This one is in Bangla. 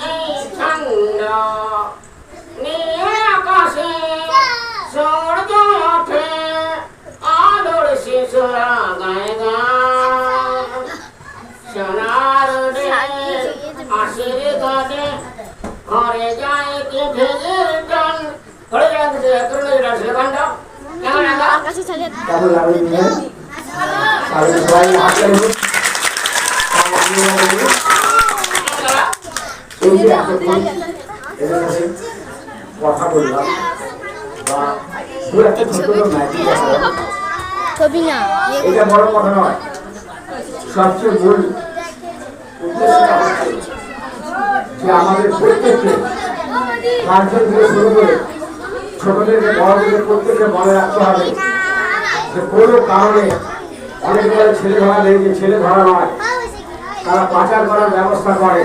এই ছন্দ নিয়ে আকাশে সূর্য ওঠে আলোর শিশুরা গায়ে গান সোনার রে আশির ঘাটে ঘরে যায় কি ভেজের টান ঘরে যায় কি করুন এটা সেখানটা কেমন লাগা কাছে চলে কেমন লাগলো নিয়ে তাহলে সবাই হাতে এই যে এতক্ষণ এদের কাছে কথা বললাম বা দু একটা ছোট ম্যাজিক আছে ছবি না এটা বড় কথা নয় সবচেয়ে মূল উদ্দেশ্যটা হচ্ছে যে আমাদের প্রত্যেককে গার্জেন থেকে শুরু করে ছোটদেরকে বড়দের প্রত্যেককে মনে রাখতে হবে যে কোনো কারণে অনেক ছেলে ধরা নেই যে ছেলে ধরা নয় তারা পাচার করার ব্যবস্থা করে